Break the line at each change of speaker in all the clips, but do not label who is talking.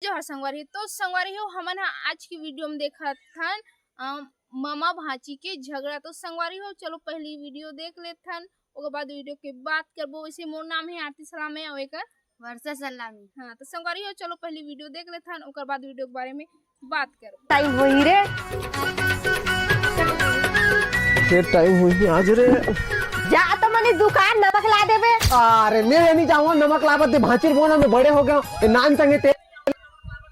जोहर संगवारी तो संगवारी हो हमन आज की वीडियो में देखा था मामा भांची के झगड़ा। तो संगवारी हो चलो पहली वीडियो देख लेथन, उसके बाद वीडियो के बात करबो। वैसे मोर नाम है आरती सलामे और एक
वर्षा सलामी।
हाँ तो संगवारी हो चलो पहली वीडियो देख लेथन, उसके बाद वीडियो के बारे में बात करबो।
टाइम होई रे
टाइम हुई आज रे।
जा तो मनी दुकान नमक ला देबे।
अरे मैं नहीं जाऊंगा नमक लावत दे भांचीर बोना में बड़े हो गए नान संगे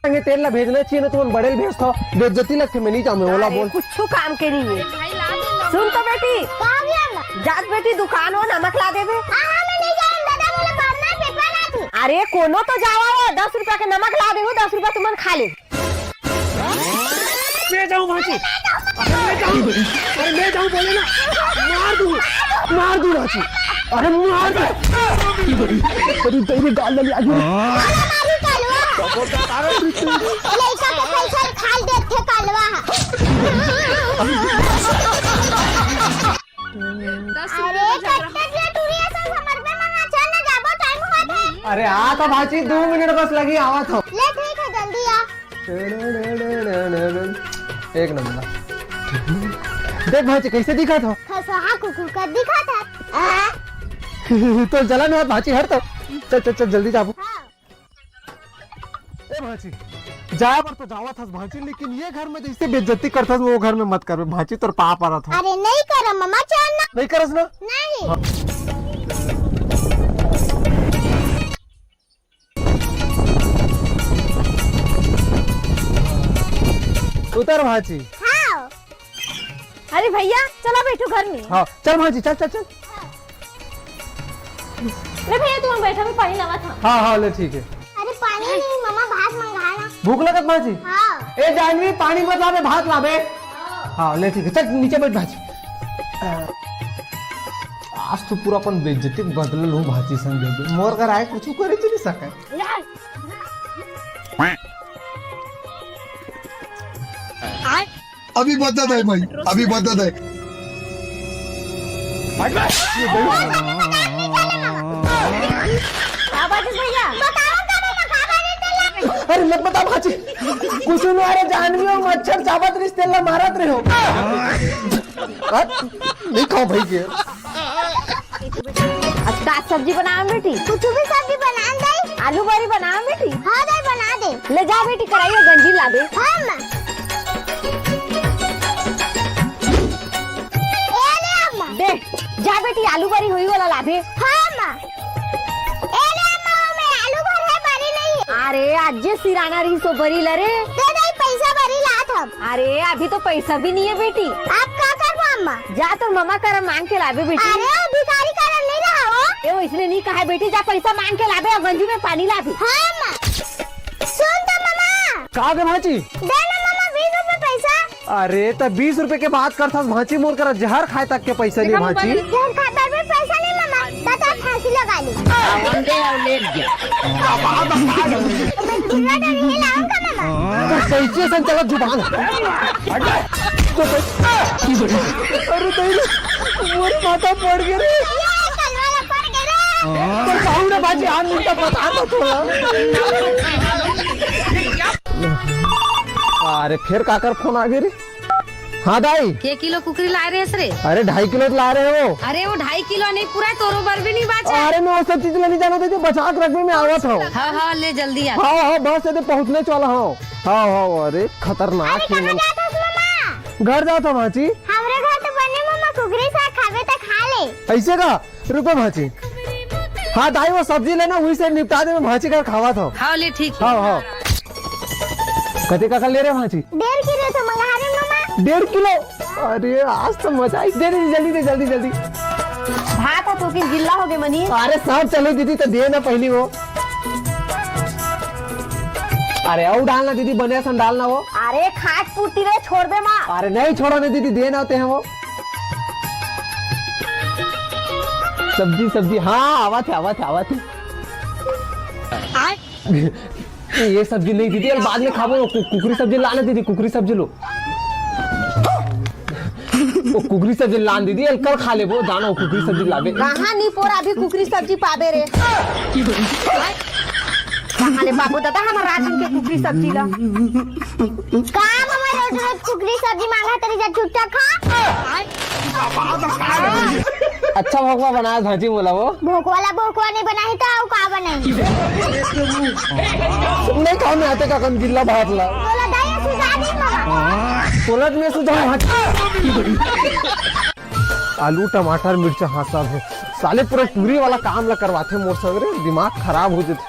तेल ला भेजना चाहिए ना तुम बड़े भेज था बेइज्जती लगती मैं नहीं जाऊंगा बोला बोल
कुछ काम के नहीं है।
भाई ला दे
सुन तो बेटी जात बेटी दुकान हो नमक ला देबे। अरे कोनो तो जावा हो 10 रुपया के नमक ला देबो, 10 रुपया तुमन खा ले।
मैं जाऊं भांची, अरे मैं जाऊं बोले ना मार दूं भांची, अरे मार दे तेरी तेरी गाल लगी आज
लइका के पैसा खाल देत थे कलवा। अरे कट्टे के टूरिया से समर में मंगा चल ना जाबो टाइम हुआ था।
अरे आ तो भांची 2 मिनट बस लगी आवा था।
ले ठीक है जल्दी आ।
एक नंबर देख भांची कैसे दिखा था।
खसहा कुकुर का दिखा था।
तो चला ना भांची हट तो चल चल चल जल्दी जाबो। ए भांची जाया पर तो जावा था भांची, लेकिन ये घर में जैसे बेइज्जती करता वो घर में मत कर भांची, तोर पाप आ रहा था।
अरे नहीं कर मम्मा चल ना।
नहीं करस ना
नहीं
हाँ। उतर भांची।
हाँ
अरे भैया चलो बैठो घर में।
हाँ चल भांची चल चल चल।
ले भैया तुम बैठो मैं पानी लावा था।
हाँ हाँ ले ठीक है।
अरे पानी नहीं मम्मा भात मंगाना।
भूख लगत भांची।
हाँ
ए जानवी पानी मत लावे भात लावे। हाँ ले ठीक है चल नीचे बैठ भांची। आज तो पूरा अपन बेइज्जती बदल लूं भांची संग मोर घर आए कुछ करे तो नहीं सके।
अभी बता दे भाई, अभी बता दे।
भैया
अरे मत बता भांची कुछ नहीं। अरे जानवी हो मच्छर चावत रिश्ते ला मारत रहे हो। नहीं खाओ भाई के
अच्छा सब्जी बनाओ बेटी।
कुछ भी सब्जी बना दे।
आलू बड़ी बनाओ बेटी।
हाँ दे बना दे।
ले जा बेटी कढ़ाई और गंजी ला दे।
हाँ माँ
दे जा बेटी आलू बड़ी हुई वाला ला दे।
हाँ माँ मैं आलू भर है बरी नहीं।
अरे आज जे सिराना रही सो बरी लरे।
दे दे पैसा बरी लात हम।
अरे अभी तो पैसा भी नहीं है बेटी।
आप क्या करबो अम्मा?
जा तो मम्मा कर मांग के लाबे बेटी।
अरे वो भिखारी करम नहीं रहा हो।
ये इसलिए नहीं कहा बेटी जा पैसा मांग के लाबे और गंजी में पानी लाबे।
हाँ अम्मा सुन तो मम्मा
कहा गए भांची।
दे ना मम्मा 20 रुपए पैसा।
अरे तो 20 रुपए के बात करता भांची मोर कर जहर खाए तक के पैसा नहीं भांची।
घर खाता में पैसा नहीं मम्मा दादा फांसी लगा ली। मैं दूसरा डर नहीं लाऊंगा मम्मा।
तो कैसे सन चला जुबान तो अरे तेरी मोर माथा पड़ गई रे।
ये कलवाला पड़ गया।
तो कहूँ ना भांची आन मिनट बता तो थोड़ा। अरे फिर काकर फोन आ गए रे। हाँ दाई
के किलो कुकरी ला रहे रे?
अरे 2.5 किलो ला रहे हो।
अरे वो 2.5 किलो नहीं पूरा तोरो बर भी नहीं बाचा।
अरे मैं वो सब चीज लेने जाना था जो बचा के रखने में आवा था।
हाँ हाँ ले जल्दी आ।
हाँ हाँ बस से पहुँचने वाला हूँ। हाँ हाँ अरे खतरनाक है।
मम्मा
घर जाता भांची।
हमरे घर तो बने मम्मा कुकरी साग खावे तो खा ले।
ऐसे का रुको भांची। हाँ दाई वो सब्जी लेना वही से निपटा दे मैं भांची का खावा था।
हाँ ले ठीक।
हाँ हाँ कते का ले रहे भांची।
1.5 किलो तो मंगा रहे मम्मा।
1.5 किलो। अरे आज तो मजा आई। दे जल्दी जल्दी जल्दी।
भात है तो कि गिल्ला हो गए मनी।
अरे सब चलो दीदी तो दे ना पहली वो। अरे और डालना दीदी बने सन डालना वो।
अरे खाट पुट्टी रे छोड़ दे माँ।
अरे नहीं छोड़ो ना दीदी देना होते हैं वो। सब्जी हाँ आवा थे। ये सब्जी नहीं दीदी बाद में खाबो। कुकरी सब्जी लाना दीदी कुकरी सब्जी लो। वो कुकरी सब्जी लान दीदी कल खा ले वो जानो कुकरी सब्जी लावे।
कहाँ नहीं पोरा अभी कुकरी सब्जी पाबे रे। कहाँ ले बाबू दादा हमारा राशन के कुकरी सब्जी ला
का मामा रोज रोज कुकरी सब्जी मांगा तरी जा छुट्टा खा
अच्छा भगवा बनाया भाजी बोला वो
भोकवा नहीं बनाई तो आउ का बनाई
नहीं खाओ में आते का कम जिला भात ला
बोला दाई सुझा दी मामा
सोलत में सुझाव आलू टमाटर मिर्चा हाँ सब है साले पूरा पूरी वाला काम ला करवाते मोर सगरे दिमाग खराब हो जाते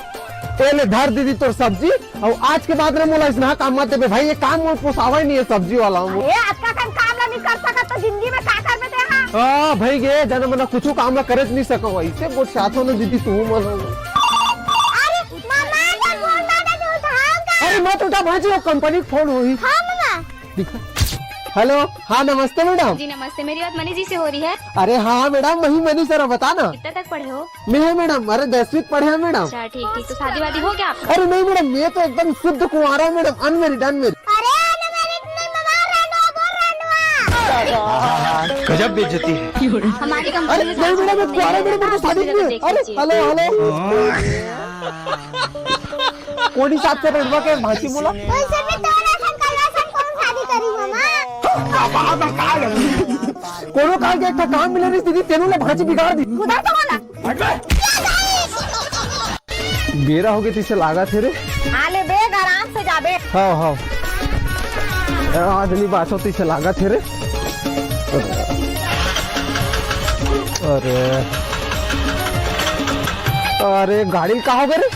पहले धर दीदी तोर सब्जी और आज के बाद रे मोला इसना काम मत दे भाई ये काम मोर पोसावा ही नहीं है सब्जी वाला
ए आज का काम ला नहीं कर सका तो जिंदगी में का कर में दे हां
हां भाई गे जन मना कुछ काम ला करे नहीं सको ऐसे बहुत साथों ने दीदी तू मन
अरे मामा का फोन दादा जो उठाओगा
अरे मत उठा भाजी वो कंपनी फोन हुई
हां मामा
दिखा हेलो हाँ नमस्ते मैडम
जी नमस्ते, मेरी बात मनीष जी से हो रही है।
अरे हाँ मैडम वही मनी सर बता ना
कितने तक पढ़े हो?
मैं है मैडम अरे 10वीं पढ़े हैं मैडम
अच्छा ठीक ठीक, तो शादी वादी हो गया आपका?
अरे नहीं मैडम मैं तो एकदम शुद्ध कुंवारा हूँ मैडम अनमेरिड अनमेरिड
अरे अनमेरिड नहीं मामा रनवा बोल रनवा
गजब बेइज्जती है
हमारी
अरे
कंपनी
नहीं मैडम मैं कुंवारा मैडम मेरे को शादी नहीं है अरे हेलो हेलो कौन हिसाब से रखवा के भाषी बोला
वैसे भी तो राशन कलवासन कौन शादी करी मामा
कोनो काल के एक काम मिले नहीं दीदी तेनू ने भाजी बिगाड़ दी
उधर तो वाला
बेरा हो गई तीसे लागा थे रे
आले बेग आराम से जाबे
हाँ हाँ आदमी बात होती से लागा थे रे अरे अरे गाड़ी कहाँ हो गए रे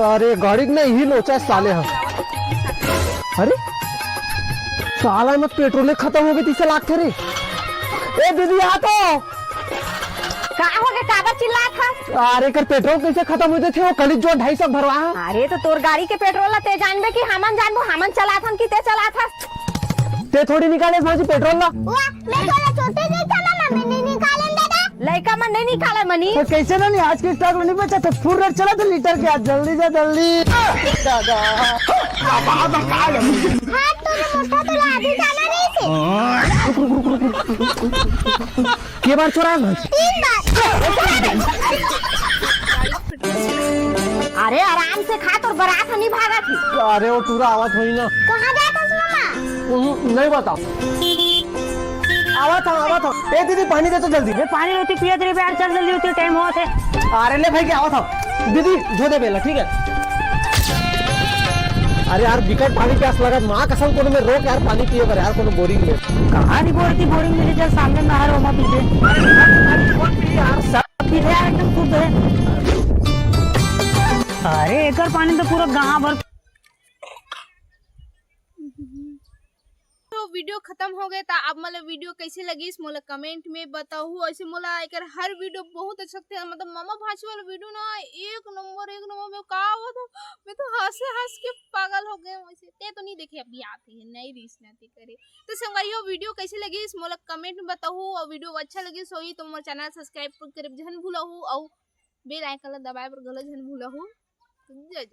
अरे गाड़ी नहीं ही लोचा साले हम अरे साला में पेट्रोल खत्म हो गई तीसे लाख थे रे ए दीदी आ तो
का हो गए काबर चिल्ला था
अरे कर पेट्रोल कैसे खत्म हो थे वो कल जो 250 भरवा
अरे तो तोर गाड़ी के पेट्रोल ला ते जानबे कि हमन जानबो हमन चला थन कि ते चला था
ते थोड़ी निकाले भाजी पेट्रोल ला
वाह मैं थोड़ा छोटे नहीं था ना मैं नहीं निकालें दादा
लड़का मन नहीं निकाले मनी
तो कैसे ना नहीं आज के स्टॉक में नहीं बचा तो फुल रेट चला तो लीटर के आज जल्दी जा जल्दी दादा
हां तूने मोटा तो आधी जाना नहीं से
के बार चोरा है भाजी
3 बार
अरे आराम से खा तोर बारात नहीं भागा थी
अरे वो पूरा आवाज हुई ना
कहां जाता मामा
नहीं बताओ आवा था ए दीदी पानी दे तो जल्दी
पानी होती पिया तेरे प्यार चल जल्दी होती टाइम होते
अरे ले भाई के आवा था दीदी धो दे बेला ठीक है अरे यार बिकट पानी प्यास लगा माँ कसम कोनो में रोक यार पानी पिए कर यार कोनो बोरिंग में
कहां नहीं बोरिंग मिली चल सामने नहर हो मत पीछे
यार सब
पीछे यार एकदम शुद्ध है अरे एकर पानी तो पूरा गांव भर
तो वीडियो खत्म हो गया था अब मतलब वीडियो कैसे लगी इस मोला कमेंट में बताओ ऐसे मोला आकर हर वीडियो बहुत अच्छा लगता है मतलब मामा भाषी वाला वीडियो ना एक नंबर में का हुआ था मैं तो हंस के पागल हो गए वैसे ते तो नहीं देखे अभी आते हैं नहीं रीस नाते करे तो संगवारी वीडियो कैसे लगी इस मोला कमेंट में बताओ और वीडियो अच्छा लगी सो ही तो मोर चैनल सब्सक्राइब कर जन भूला और बेल आइकन दबाए पर गलत जन भूला जय